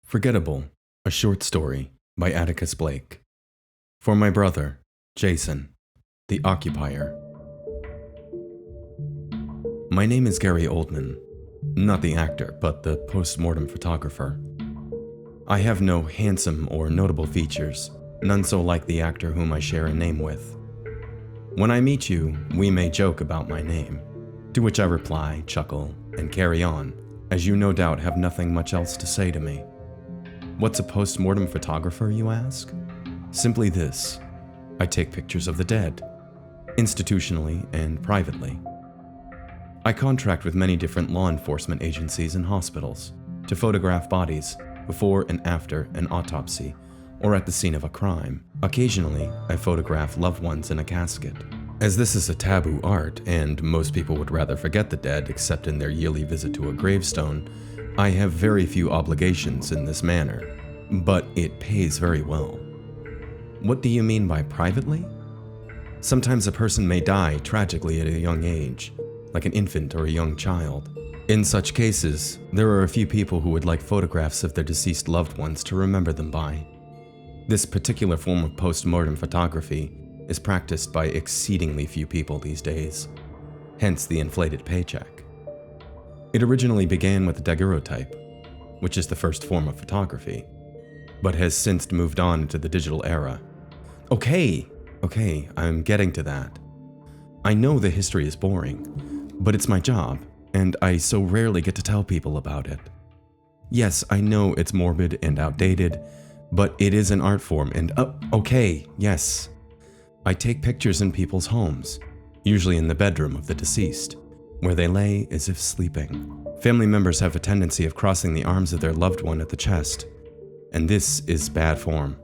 Forgettable, a short story by Atticus Blake. For my brother, Jason, the occupier. My name is Gary Oldman, not the actor, but the postmortem photographer. I have no handsome or notable features, none so like the actor whom I share a name with. When I meet you, we may joke about my name, to which I reply, chuckle, and carry on, as you no doubt have nothing much else to say to me. What's a postmortem photographer, you ask? Simply this: I take pictures of the dead, institutionally and privately. I contract with many different law enforcement agencies and hospitals to photograph bodies before and after an autopsy or at the scene of a crime. Occasionally, I photograph loved ones in a casket. As this is a taboo art, and most people would rather forget the dead except in their yearly visit to a gravestone, I have very few obligations in this manner, but it pays very well. What do you mean by privately? Sometimes a person may die tragically at a young age, like an infant or a young child. In such cases, there are a few people who would like photographs of their deceased loved ones to remember them by. This particular form of postmortem photography is practiced by exceedingly few people these days, hence the inflated paycheck. It originally began with the daguerreotype, which is the first form of photography, but has since moved on into the digital era. Okay, I'm getting to that. I know the history is boring, but it's my job, and I so rarely get to tell people about it. Yes, I know it's morbid and outdated, but it is an art form, and yes. I take pictures in people's homes, usually in the bedroom of the deceased, where they lay as if sleeping. Family members have a tendency of crossing the arms of their loved one at the chest, and this is bad form.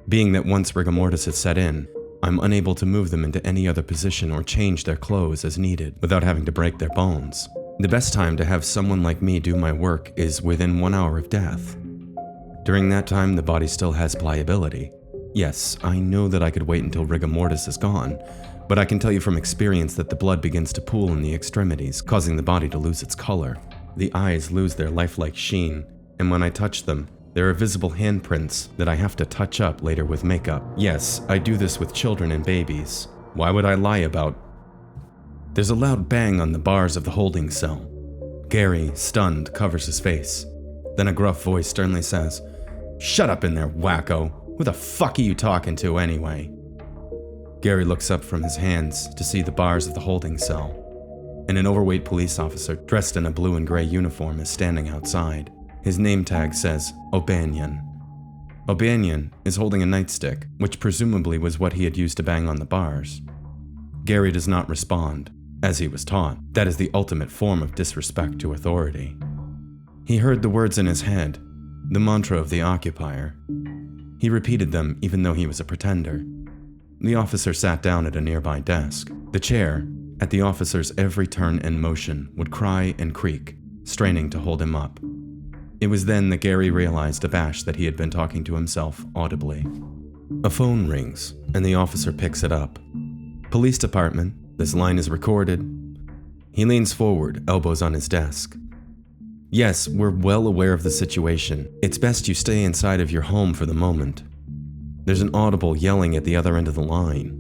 Being that once rigor mortis has set in, I'm unable to move them into any other position or change their clothes as needed without having to break their bones. The best time to have someone like me do my work is within 1 hour of death. During that time, the body still has pliability. Yes, I know that I could wait until rigor mortis is gone, but I can tell you from experience that the blood begins to pool in the extremities, causing the body to lose its color. The eyes lose their lifelike sheen, and when I touch them, there are visible handprints that I have to touch up later with makeup. Yes, I do this with children and babies. Why would I lie about? There's a loud bang on the bars of the holding cell. Gary, stunned, covers his face. Then a gruff voice sternly says, "Shut up in there, wacko. Who the fuck are you talking to anyway?" Gary looks up from his hands to see the bars of the holding cell, and an overweight police officer dressed in a blue and gray uniform is standing outside. His name tag says O'Banion. O'Banion is holding a nightstick, which presumably was what he had used to bang on the bars. Gary does not respond, as he was taught. That is the ultimate form of disrespect to authority. He heard the words in his head, the mantra of the occupier. He repeated them even though he was a pretender. The officer sat down at a nearby desk. The chair, at the officer's every turn and motion, would cry and creak, straining to hold him up. It was then that Gary realized abashed that he had been talking to himself audibly. A phone rings, and the officer picks it up. "Police department, this line is recorded." He leans forward, elbows on his desk. "Yes, we're well aware of the situation. It's best you stay inside of your home for the moment." There's an audible yelling at the other end of the line.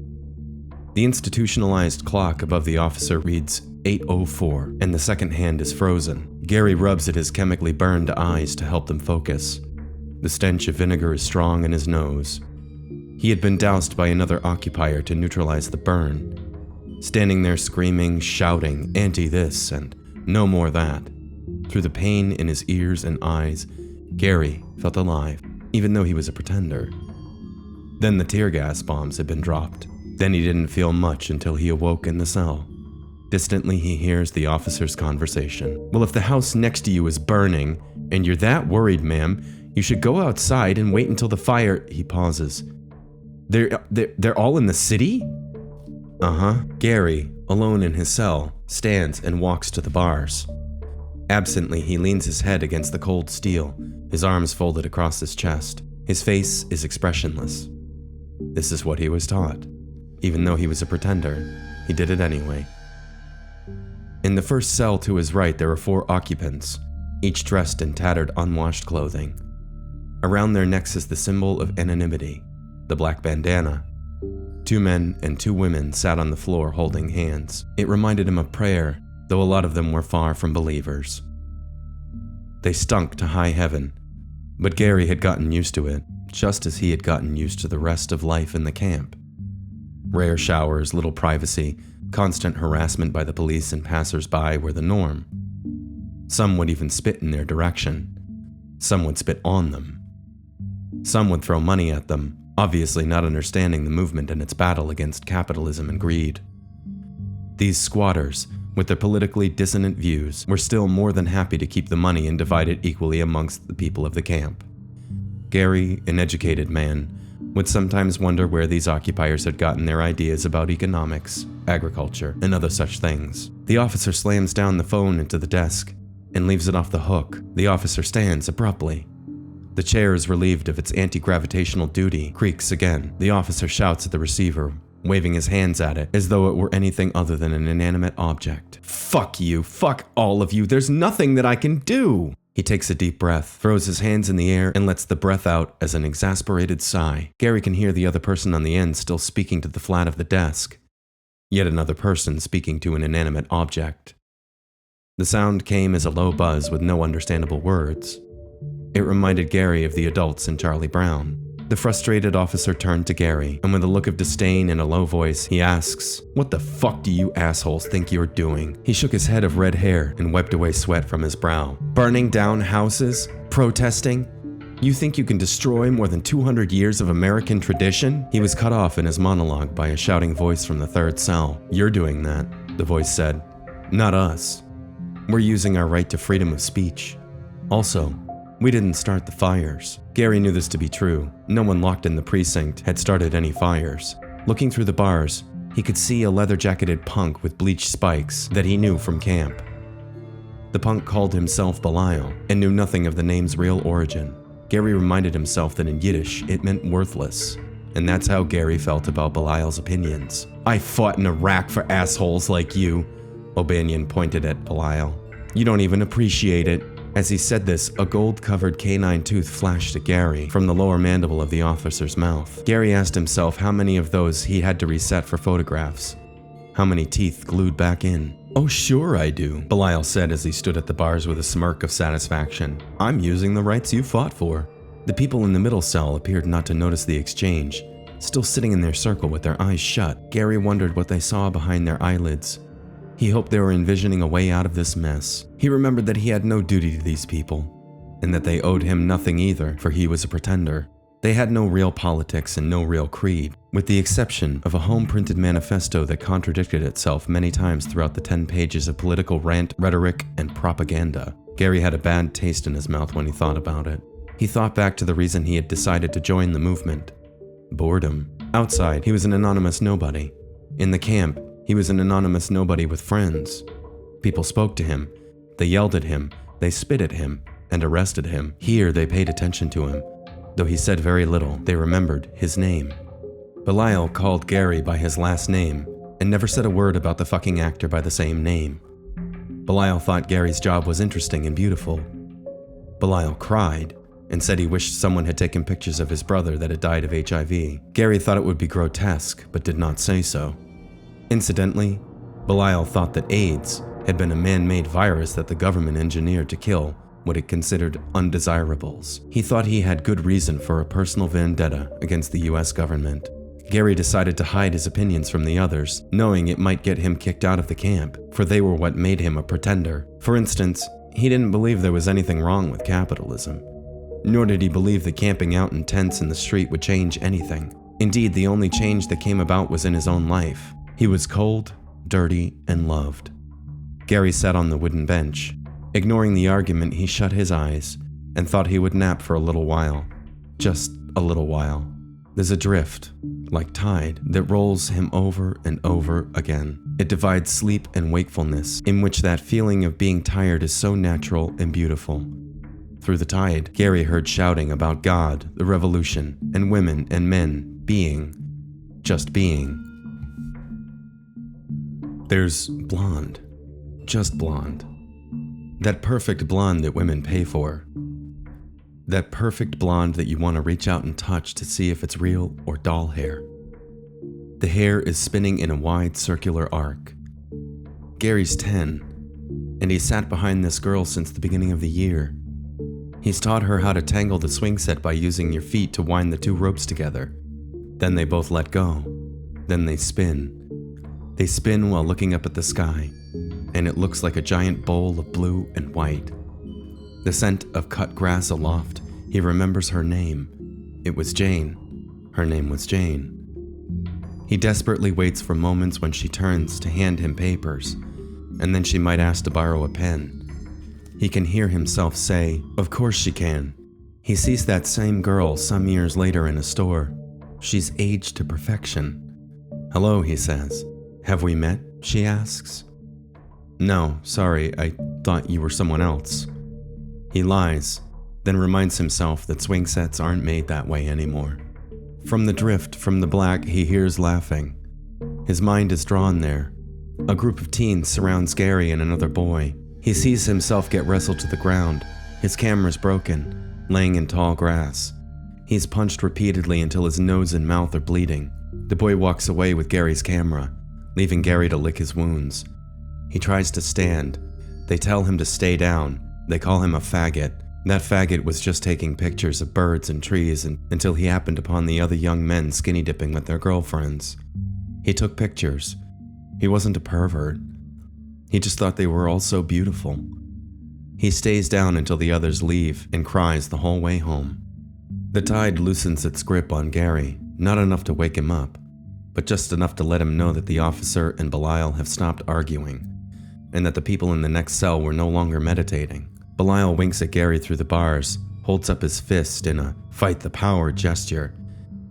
The institutionalized clock above the officer reads 8:04, and the second hand is frozen. Gary rubs at his chemically burned eyes to help them focus. The stench of vinegar is strong in his nose. He had been doused by another occupier to neutralize the burn. Standing there screaming, shouting, "Anti-this," and "no more that." Through the pain in his ears and eyes, Gary felt alive, even though he was a pretender. Then the tear gas bombs had been dropped. Then he didn't feel much until he awoke in the cell. Distantly, he hears the officer's conversation. "Well, if the house next to you is burning, and you're that worried, ma'am, you should go outside and wait until the fire—" He pauses. They're all in the city?" "Uh-huh." Gary, alone in his cell, stands and walks to the bars. Absently, he leans his head against the cold steel, his arms folded across his chest. His face is expressionless. This is what he was taught. Even though he was a pretender, he did it anyway. In the first cell to his right, there are 4 occupants, each dressed in tattered, unwashed clothing. Around their necks is the symbol of anonymity, the black bandana. 2 men and 2 women sat on the floor holding hands. It reminded him of prayer, though a lot of them were far from believers. They stunk to high heaven, but Gary had gotten used to it, just as he had gotten used to the rest of life in the camp. Rare showers, little privacy, constant harassment by the police and passers-by were the norm. Some would even spit in their direction. Some would spit on them. Some would throw money at them, obviously not understanding the movement and its battle against capitalism and greed. These squatters, with their politically dissonant views, were still more than happy to keep the money and divide it equally amongst the people of the camp. Gary, an educated man, would sometimes wonder where these occupiers had gotten their ideas about economics, agriculture, and other such things. The officer slams down the phone into the desk and leaves it off the hook. The officer stands abruptly. The chair is relieved of its anti-gravitational duty, creaks again. The officer shouts at the receiver, waving his hands at it as though it were anything other than an inanimate object. "Fuck you, fuck all of you, there's nothing that I can do!" He takes a deep breath, throws his hands in the air, and lets the breath out as an exasperated sigh. Gary can hear the other person on the end still speaking to the flat of the desk. Yet another person speaking to an inanimate object. The sound came as a low buzz with no understandable words. It reminded Gary of the adults in Charlie Brown. The frustrated officer turned to Gary, and with a look of disdain and a low voice, he asks, "What the fuck do you assholes think you're doing?" He shook his head of red hair and wiped away sweat from his brow. "Burning down houses? Protesting? You think you can destroy more than 200 years of American tradition?" He was cut off in his monologue by a shouting voice from the third cell. "You're doing that," the voice said. "Not us. We're using our right to freedom of speech. Also, we didn't start the fires." Gary knew this to be true. No one locked in the precinct had started any fires. Looking through the bars, he could see a leather-jacketed punk with bleached spikes that he knew from camp. The punk called himself Belial and knew nothing of the name's real origin. Gary reminded himself that in Yiddish it meant worthless, and that's how Gary felt about Belial's opinions. "I fought in Iraq for assholes like you," O'Banion pointed at Belial. "You don't even appreciate it." As he said this, a gold-covered canine tooth flashed at Gary from the lower mandible of the officer's mouth. Gary asked himself how many of those he had to reset for photographs. How many teeth glued back in? "Oh, sure I do," Belial said as he stood at the bars with a smirk of satisfaction. "I'm using the rights you fought for." The people in the middle cell appeared not to notice the exchange, still sitting in their circle with their eyes shut. Gary wondered what they saw behind their eyelids. He hoped they were envisioning a way out of this mess. He remembered that he had no duty to these people, and that they owed him nothing either, for he was a pretender. They had no real politics and no real creed, with the exception of a home-printed manifesto that contradicted itself many times throughout the 10 pages of political rant, rhetoric, and propaganda. Gary had a bad taste in his mouth when he thought about it. He thought back to the reason he had decided to join the movement. Boredom. Outside, he was an anonymous nobody. In the camp, he was an anonymous nobody with friends. People spoke to him, they yelled at him, they spit at him, and arrested him. Here they paid attention to him. Though he said very little, they remembered his name. Belial called Gary by his last name, and never said a word about the fucking actor by the same name. Belial thought Gary's job was interesting and beautiful. Belial cried, and said he wished someone had taken pictures of his brother that had died of HIV. Gary thought it would be grotesque, but did not say so. Incidentally, Belial thought that AIDS had been a man-made virus that the government engineered to kill what it considered undesirables. He thought he had good reason for a personal vendetta against the US government. Gary decided to hide his opinions from the others, knowing it might get him kicked out of the camp, for they were what made him a pretender. For instance, he didn't believe there was anything wrong with capitalism. Nor did he believe that camping out in tents in the street would change anything. Indeed, the only change that came about was in his own life. He was cold, dirty, and loved. Gary sat on the wooden bench. Ignoring the argument, he shut his eyes and thought he would nap for a little while. Just a little while. There's a drift, like tide, that rolls him over and over again. It divides sleep and wakefulness, in which that feeling of being tired is so natural and beautiful. Through the tide, Gary heard shouting about God, the revolution, and women and men being, just being. There's blonde, just blonde. That perfect blonde that women pay for. That perfect blonde that you want to reach out and touch to see if it's real or doll hair. The hair is spinning in a wide circular arc. Gary's 10, and he sat behind this girl since the beginning of the year. He's taught her how to tangle the swing set by using your feet to wind the two ropes together. Then they both let go. Then they spin. They spin while looking up at the sky, and it looks like a giant bowl of blue and white. The scent of cut grass aloft, he remembers her name. It was Jane. Her name was Jane. He desperately waits for moments when she turns to hand him papers, and then she might ask to borrow a pen. He can hear himself say, "Of course she can." He sees that same girl some years later in a store. She's aged to perfection. "Hello," he says. "Have we met?" she asks. "No, sorry, I thought you were someone else." He lies, then reminds himself that swing sets aren't made that way anymore. From the drift, from the black, he hears laughing. His mind is drawn there. A group of teens surrounds Gary and another boy. He sees himself get wrestled to the ground. His camera's broken, laying in tall grass. He's punched repeatedly until his nose and mouth are bleeding. The boy walks away with Gary's camera, leaving Gary to lick his wounds. He tries to stand. They tell him to stay down. They call him a faggot. That faggot was just taking pictures of birds and trees until he happened upon the other young men skinny dipping with their girlfriends. He took pictures. He wasn't a pervert. He just thought they were all so beautiful. He stays down until the others leave and cries the whole way home. The tide loosens its grip on Gary, not enough to wake him up, but just enough to let him know that the officer and Belial have stopped arguing, and that the people in the next cell were no longer meditating. Belial winks at Gary through the bars, holds up his fist in a fight the power gesture,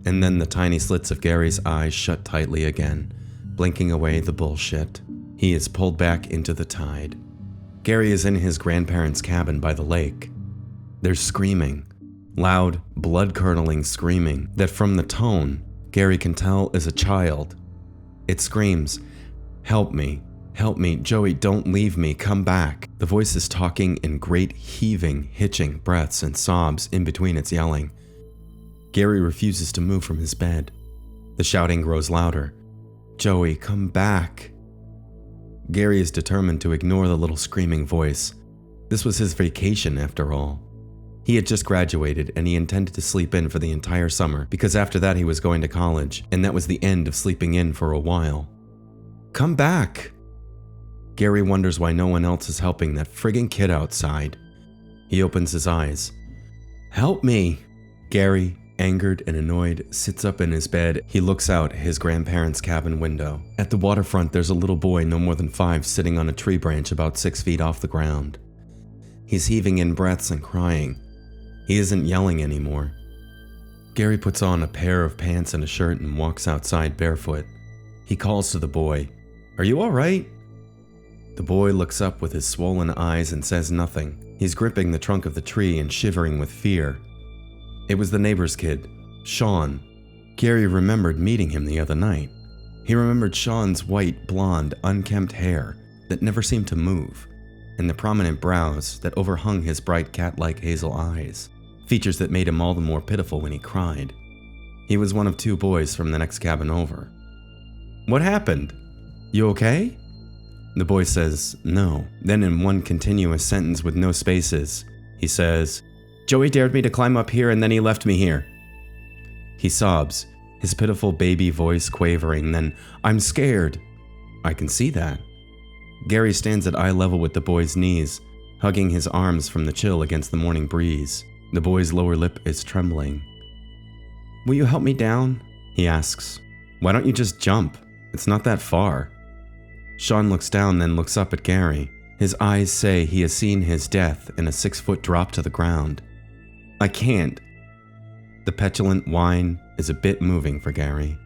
and then the tiny slits of Gary's eyes shut tightly again, blinking away the bullshit. He is pulled back into the tide. Gary is in his grandparents' cabin by the lake. There's screaming, loud, blood-curdling screaming that from the tone, Gary can tell is a child. It screams, "Help me, help me, Joey, don't leave me, come back." The voice is talking in great heaving, hitching breaths and sobs in between its yelling. Gary refuses to move from his bed. The shouting grows louder. "Joey, come back." Gary is determined to ignore the little screaming voice. This was his vacation after all. He had just graduated and he intended to sleep in for the entire summer because after that he was going to college, and that was the end of sleeping in for a while. "Come back!" Gary wonders why no one else is helping that friggin' kid outside. He opens his eyes. "Help me!" Gary, angered and annoyed, sits up in his bed. He looks out his grandparents' cabin window. At the waterfront, there's a little boy no more than 5 sitting on a tree branch about 6 feet off the ground. He's heaving in breaths and crying. He isn't yelling anymore. Gary puts on a pair of pants and a shirt and walks outside barefoot. He calls to the boy, "Are you all right?" The boy looks up with his swollen eyes and says nothing. He's gripping the trunk of the tree and shivering with fear. It was the neighbor's kid, Sean. Gary remembered meeting him the other night. He remembered Sean's white, blonde, unkempt hair that never seemed to move, and the prominent brows that overhung his bright cat-like hazel eyes, features that made him all the more pitiful when he cried. He was one of 2 boys from the next cabin over. "What happened? You okay?" The boy says no. Then in one continuous sentence with no spaces, he says, "Joey dared me to climb up here and then he left me here." He sobs, his pitiful baby voice quavering, then, "I'm scared." I can see that. Gary stands at eye level with the boy's knees, hugging his arms from the chill against the morning breeze. The boy's lower lip is trembling. "Will you help me down?" he asks. "Why don't you just jump? It's not that far." Sean looks down, then looks up at Gary. His eyes say he has seen his death in a 6-foot drop to the ground. "I can't." The petulant whine is a bit moving for Gary.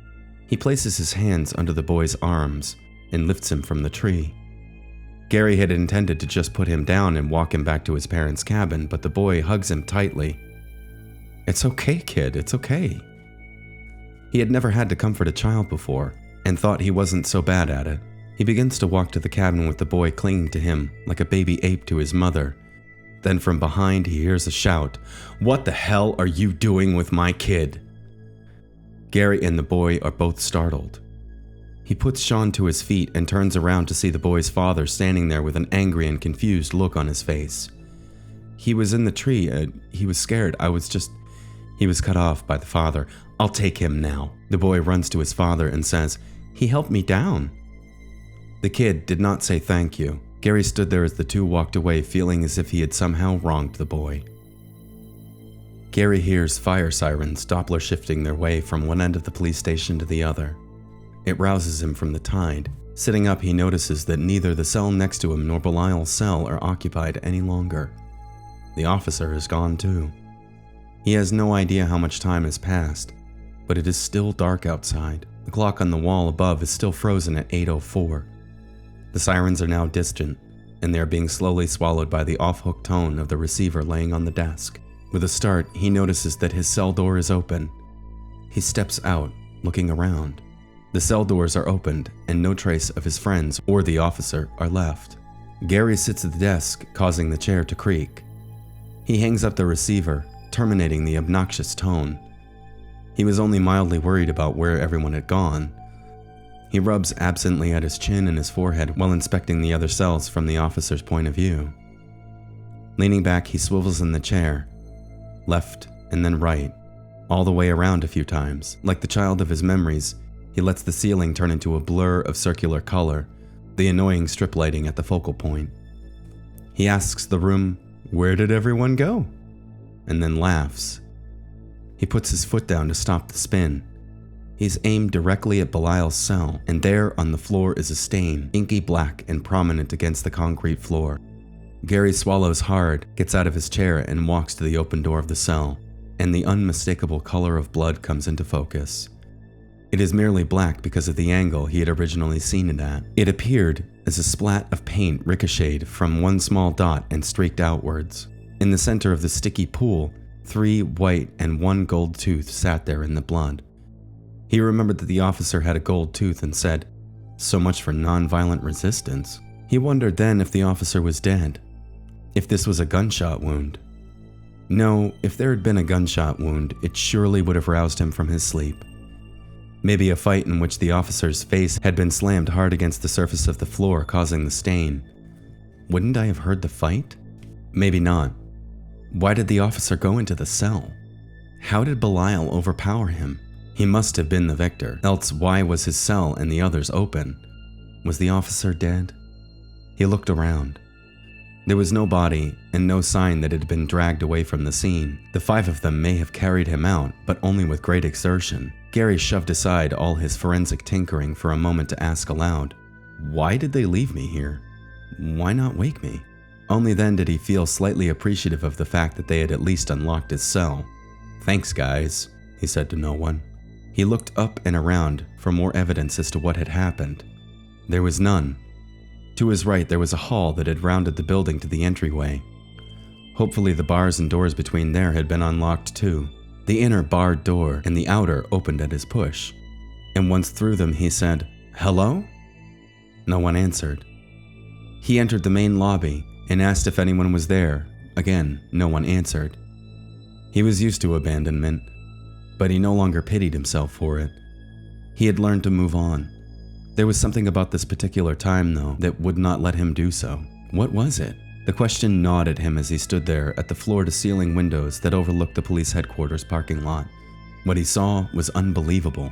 He places his hands under the boy's arms and lifts him from the tree. Gary had intended to just put him down and walk him back to his parents' cabin, but the boy hugs him tightly. "It's okay, kid, it's okay." He had never had to comfort a child before, and thought he wasn't so bad at it. He begins to walk to the cabin with the boy clinging to him like a baby ape to his mother. Then from behind he hears a shout. "What the hell are you doing with my kid?" Gary and the boy are both startled. He puts Sean to his feet and turns around to see the boy's father standing there with an angry and confused look on his face. "He was in the tree. He was scared. He was cut off by the father. I'll take him now." The boy runs to his father and says, "He helped me down." The kid did not say thank you. Gary stood there as the two walked away, feeling as if he had somehow wronged the boy. Gary hears fire sirens Doppler shifting their way from one end of the police station to the other. It rouses him from the tide. Sitting up, he notices that neither the cell next to him nor Belial's cell are occupied any longer. The officer is gone too. He has no idea how much time has passed, but it is still dark outside. The clock on the wall above is still frozen at 8:04. The sirens are now distant, and they are being slowly swallowed by the off-hook tone of the receiver laying on the desk. With a start, he notices that his cell door is open. He steps out, looking around. The cell doors are opened, and no trace of his friends or the officer are left. Gary sits at the desk, causing the chair to creak. He hangs up the receiver, terminating the obnoxious tone. He was only mildly worried about where everyone had gone. He rubs absently at his chin and his forehead while inspecting the other cells from the officer's point of view. Leaning back, he swivels in the chair, left and then right, all the way around a few times. Like the child of his memories, he lets the ceiling turn into a blur of circular color, the annoying strip lighting at the focal point. He asks the room, "Where did everyone go?" and then laughs. He puts his foot down to stop the spin. He's aimed directly at Belial's cell, and there on the floor is a stain, inky black and prominent against the concrete floor. Gary swallows hard, gets out of his chair and walks to the open door of the cell, and the unmistakable color of blood comes into focus. It is merely black because of the angle he had originally seen it at. It appeared as a splat of paint ricocheted from one small dot and streaked outwards. In the center of the sticky pool, 3 white and 1 gold tooth sat there in the blood. He remembered that the officer had a gold tooth and said, "So much for nonviolent resistance." He wondered then if the officer was dead, if this was a gunshot wound. No, if there had been a gunshot wound, it surely would have roused him from his sleep. Maybe a fight in which the officer's face had been slammed hard against the surface of the floor, causing the stain. Wouldn't I have heard the fight? Maybe not. Why did the officer go into the cell? How did Belial overpower him? He must have been the victor, else why was his cell and the others open? Was the officer dead? He looked around. There was no body and no sign that it had been dragged away from the scene. The 5 of them may have carried him out, but only with great exertion. Gary shoved aside all his forensic tinkering for a moment to ask aloud, "Why did they leave me here? Why not wake me?" Only then did he feel slightly appreciative of the fact that they had at least unlocked his cell. "Thanks, guys," he said to no one. He looked up and around for more evidence as to what had happened. There was none. To his right, there was a hall that had rounded the building to the entryway. Hopefully the bars and doors between there had been unlocked too. The inner barred door and the outer opened at his push. And once through them, he said, "Hello?" No one answered. He entered the main lobby and asked if anyone was there. Again, no one answered. He was used to abandonment, but he no longer pitied himself for it. He had learned to move on. There was something about this particular time, though, that would not let him do so. What was it? The question gnawed at him as he stood there at the floor-to-ceiling windows that overlooked the police headquarters parking lot. What he saw was unbelievable.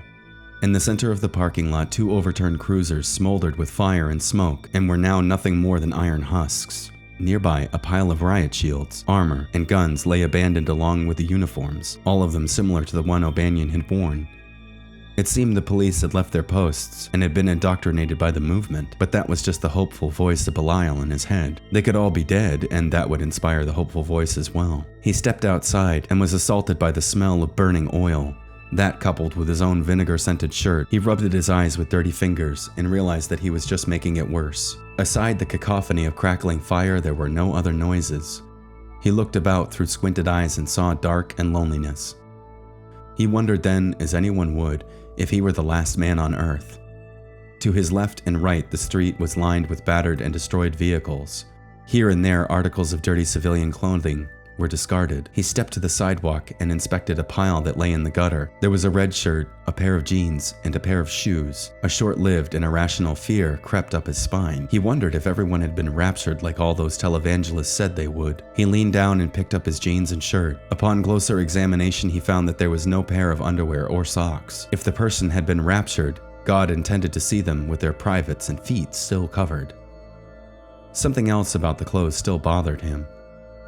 In the center of the parking lot, 2 overturned cruisers smoldered with fire and smoke and were now nothing more than iron husks. Nearby, a pile of riot shields, armor, and guns lay abandoned along with the uniforms, all of them similar to the one O'Banion had worn. It seemed the police had left their posts and had been indoctrinated by the movement, but that was just the hopeful voice of Belial in his head. They could all be dead, and that would inspire the hopeful voice as well. He stepped outside and was assaulted by the smell of burning oil. That, coupled with his own vinegar-scented shirt, he rubbed at his eyes with dirty fingers and realized that he was just making it worse. Aside the cacophony of crackling fire, there were no other noises. He looked about through squinted eyes and saw dark and loneliness. He wondered then, as anyone would, if he were the last man on Earth. To his left and right, the street was lined with battered and destroyed vehicles. Here and there, articles of dirty civilian clothing were discarded. He stepped to the sidewalk and inspected a pile that lay in the gutter. There was a red shirt, a pair of jeans, and a pair of shoes. A short-lived and irrational fear crept up his spine. He wondered if everyone had been raptured like all those televangelists said they would. He leaned down and picked up his jeans and shirt. Upon closer examination, he found that there was no pair of underwear or socks. If the person had been raptured, God intended to see them with their privates and feet still covered. Something else about the clothes still bothered him.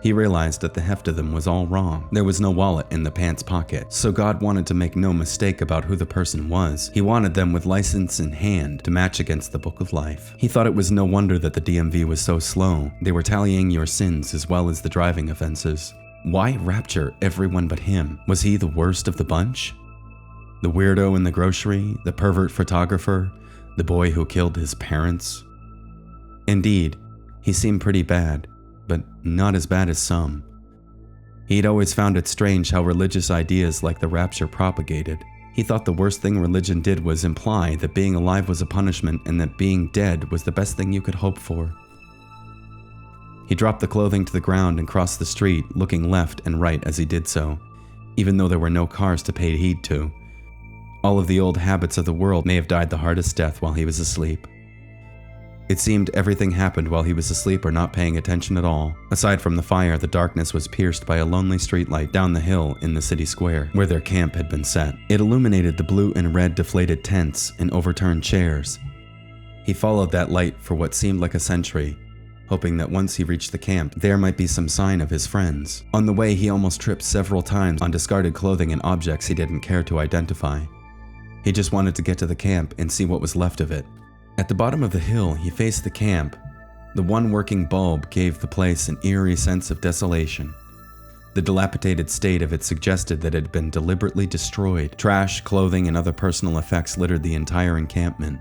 He realized that the heft of them was all wrong. There was no wallet in the pants pocket, so God wanted to make no mistake about who the person was. He wanted them with license in hand to match against the book of life. He thought it was no wonder that the DMV was so slow. They were tallying your sins as well as the driving offenses. Why rapture everyone but him? Was he the worst of the bunch? The weirdo in the grocery, the pervert photographer, the boy who killed his parents? Indeed, he seemed pretty bad, but not as bad as some. He'd always found it strange how religious ideas like the rapture propagated. He thought the worst thing religion did was imply that being alive was a punishment and that being dead was the best thing you could hope for. He dropped the clothing to the ground and crossed the street, looking left and right as he did so, even though there were no cars to pay heed to. All of the old habits of the world may have died the hardest death while he was asleep. It seemed everything happened while he was asleep or not paying attention at all. Aside from the fire, the darkness was pierced by a lonely streetlight down the hill in the city square, where their camp had been set. It illuminated the blue and red deflated tents and overturned chairs. He followed that light for what seemed like a century, hoping that once he reached the camp, there might be some sign of his friends. On the way, he almost tripped several times on discarded clothing and objects he didn't care to identify. He just wanted to get to the camp and see what was left of it. At the bottom of the hill, he faced the camp. The one working bulb gave the place an eerie sense of desolation. The dilapidated state of it suggested that it had been deliberately destroyed. Trash, clothing, and other personal effects littered the entire encampment.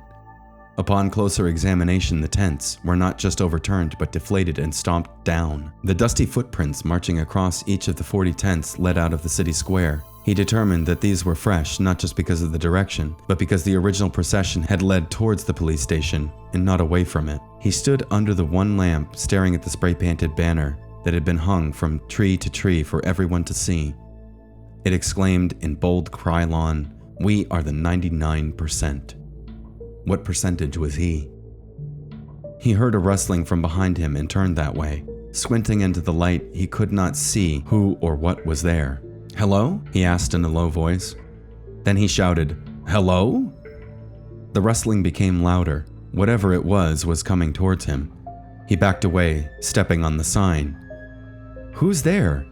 Upon closer examination, the tents were not just overturned but deflated and stomped down. The dusty footprints marching across each of the 40 tents led out of the city square. He determined that these were fresh not just because of the direction, but because the original procession had led towards the police station and not away from it. He stood under the one lamp staring at the spray-painted banner that had been hung from tree to tree for everyone to see. It exclaimed in bold Krylon, "We are the 99%. What percentage was he? He heard a rustling from behind him and turned that way. Squinting into the light, he could not see who or what was there. "Hello?" he asked in a low voice. Then he shouted, "Hello?" The rustling became louder. Whatever it was coming towards him. He backed away, stepping on the sign. "Who's there?"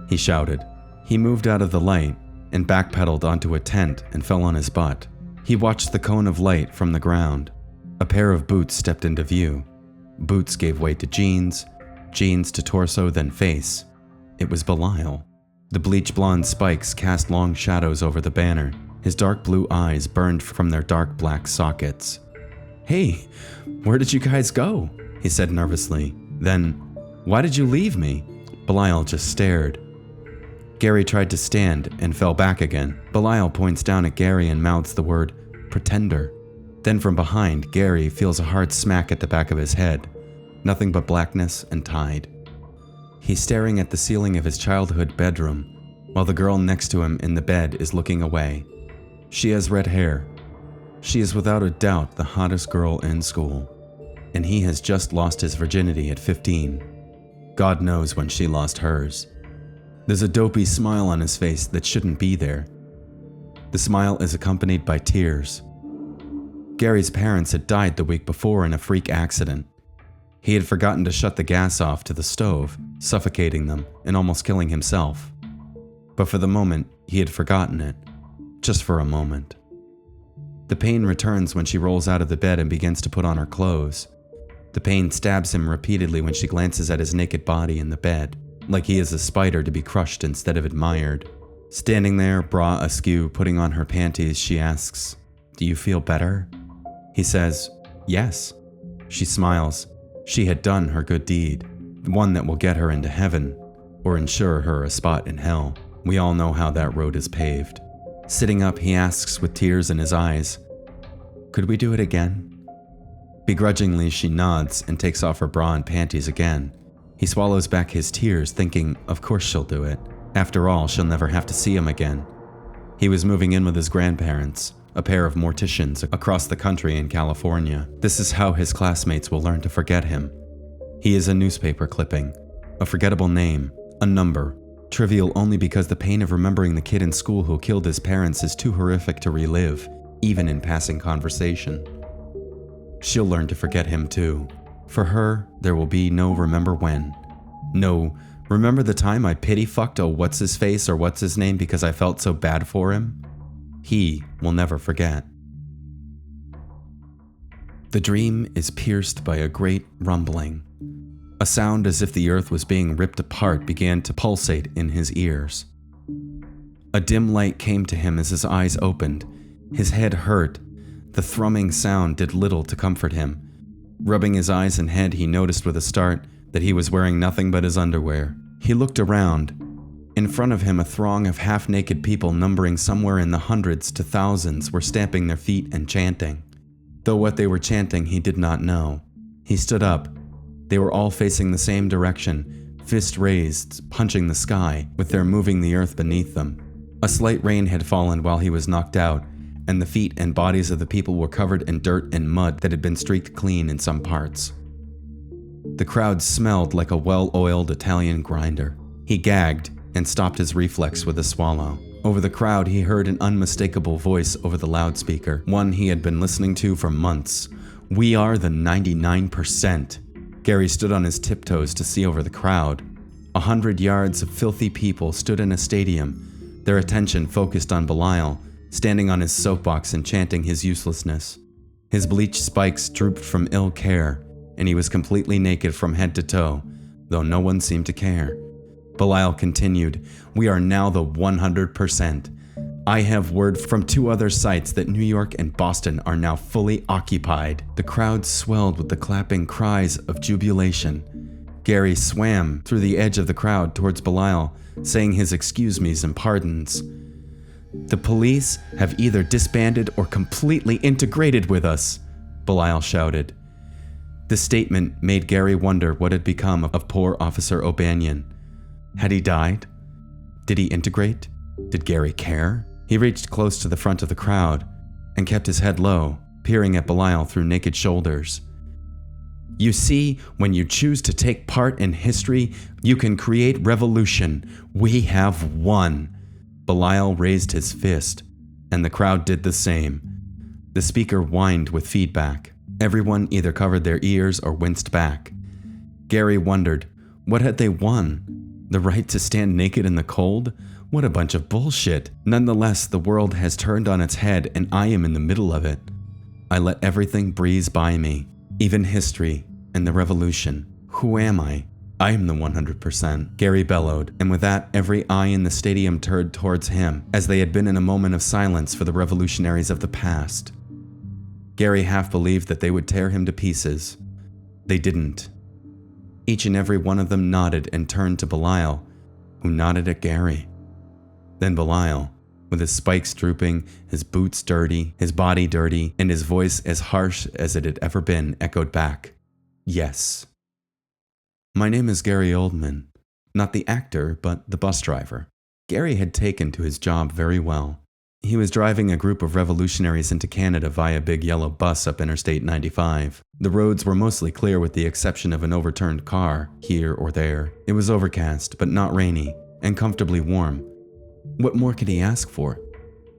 he shouted. He moved out of the light and backpedaled onto a tent and fell on his butt. He watched the cone of light from the ground. A pair of boots stepped into view. Boots gave way to jeans, jeans to torso, then face. It was Belial. The bleach blonde spikes cast long shadows over the banner. His dark blue eyes burned from their dark black sockets. "Hey, where did you guys go?" he said nervously. Then, "Why did you leave me?" Belial just stared. Gary tried to stand and fell back again. Belial points down at Gary and mouths the word, "Pretender." Then from behind, Gary feels a hard smack at the back of his head. Nothing but blackness and tide. He's staring at the ceiling of his childhood bedroom, while the girl next to him in the bed is looking away. She has red hair. She is without a doubt the hottest girl in school. And he has just lost his virginity at 15. God knows when she lost hers. There's a dopey smile on his face that shouldn't be there. The smile is accompanied by tears. Gary's parents had died the week before in a freak accident. He had forgotten to shut the gas off to the stove, suffocating them and almost killing himself. But for the moment, he had forgotten it. Just for a moment. The pain returns when she rolls out of the bed and begins to put on her clothes. The pain stabs him repeatedly when she glances at his naked body in the bed, like he is a spider to be crushed instead of admired. Standing there, bra askew, putting on her panties, she asks, "Do you feel better?" He says, "Yes." She smiles. She had done her good deed, one that will get her into heaven, or ensure her a spot in hell. We all know how that road is paved. Sitting up, he asks with tears in his eyes, "Could we do it again?" Begrudgingly, she nods and takes off her bra and panties again. He swallows back his tears, thinking, of course she'll do it. After all, she'll never have to see him again. He was moving in with his grandparents, a pair of morticians across the country in California. This is how his classmates will learn to forget him. He is a newspaper clipping, a forgettable name, a number, trivial only because the pain of remembering the kid in school who killed his parents is too horrific to relive, even in passing conversation. She'll learn to forget him too. For her, there will be no remember when. No, remember the time I pity fucked a what's-his-face or what's-his-name because I felt so bad for him? He will never forget. The dream is pierced by a great rumbling. A sound as if the earth was being ripped apart began to pulsate in his ears. A dim light came to him as his eyes opened. His head hurt. The thrumming sound did little to comfort him. Rubbing his eyes and head, he noticed with a start that he was wearing nothing but his underwear. He looked around. In front of him, a throng of half-naked people numbering somewhere in the hundreds to thousands were stamping their feet and chanting. Though what they were chanting he did not know. He stood up. They were all facing the same direction, fist raised, punching the sky, with their moving the earth beneath them. A slight rain had fallen while he was knocked out, and the feet and bodies of the people were covered in dirt and mud that had been streaked clean in some parts. The crowd smelled like a well-oiled Italian grinder. He gagged and stopped his reflex with a swallow. Over the crowd, he heard an unmistakable voice over the loudspeaker, one he had been listening to for months. "We are the 99%. Gary stood on his tiptoes to see over the crowd. 100 yards of filthy people stood in a stadium, their attention focused on Belial, standing on his soapbox and chanting his uselessness. His bleached spikes drooped from ill care, and he was completely naked from head to toe, though no one seemed to care. Belial continued, "We are now the 100%. I have word from 2 other sites that New York and Boston are now fully occupied." The crowd swelled with the clapping cries of jubilation. Gary swam through the edge of the crowd towards Belial, saying his excuse me's and pardons. "The police have either disbanded or completely integrated with us," Belial shouted. This statement made Gary wonder what had become of poor Officer O'Banion. Had he died? Did he integrate? Did Gary care? He reached close to the front of the crowd and kept his head low, peering at Belial through naked shoulders. "You see, when you choose to take part in history, you can create revolution. We have won." Belial raised his fist, and the crowd did the same. The speaker whined with feedback. Everyone either covered their ears or winced back. Gary wondered, what had they won? The right to stand naked in the cold? What a bunch of bullshit. Nonetheless, the world has turned on its head and I am in the middle of it. I let everything breeze by me, even history and the revolution. Who am I? I am the 100%, Gary bellowed, and with that, every eye in the stadium turned towards him, as they had been in a moment of silence for the revolutionaries of the past. Gary half believed that they would tear him to pieces. They didn't. Each and every one of them nodded and turned to Belial, who nodded at Gary. Then Belial, with his spikes drooping, his boots dirty, his body dirty, and his voice as harsh as it had ever been, echoed back, "Yes." My name is Gary Oldman, not the actor, but the bus driver. Gary had taken to his job very well. He was driving a group of revolutionaries into Canada via a big yellow bus up Interstate 95. The roads were mostly clear with the exception of an overturned car, here or there. It was overcast, but not rainy, and comfortably warm. What more could he ask for?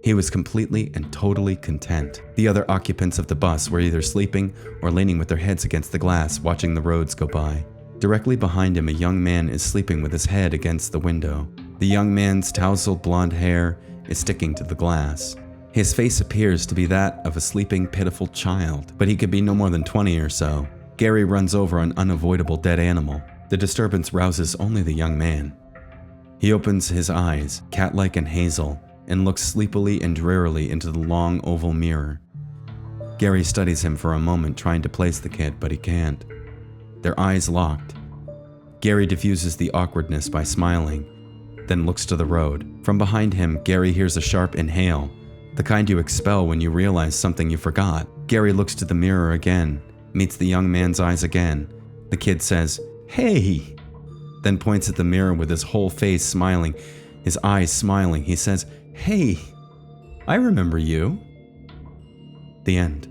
He was completely and totally content. The other occupants of the bus were either sleeping or leaning with their heads against the glass, watching the roads go by. Directly behind him, a young man is sleeping with his head against the window. The young man's tousled blonde hair is sticking to the glass. His face appears to be that of a sleeping, pitiful child, but he could be no more than 20 or so. Gary runs over an unavoidable dead animal. The disturbance rouses only the young man. He opens his eyes, cat-like and hazel, and looks sleepily and drearily into the long oval mirror. Gary studies him for a moment, trying to place the kid, but he can't. Their eyes locked. Gary diffuses the awkwardness by smiling, then looks to the road. From behind him, Gary hears a sharp inhale, the kind you expel when you realize something you forgot. Gary looks to the mirror again, Meets the young man's eyes again. The kid says, "Hey!" Then points at the mirror with his whole face smiling, his eyes smiling. He says, "Hey, I remember you." The end.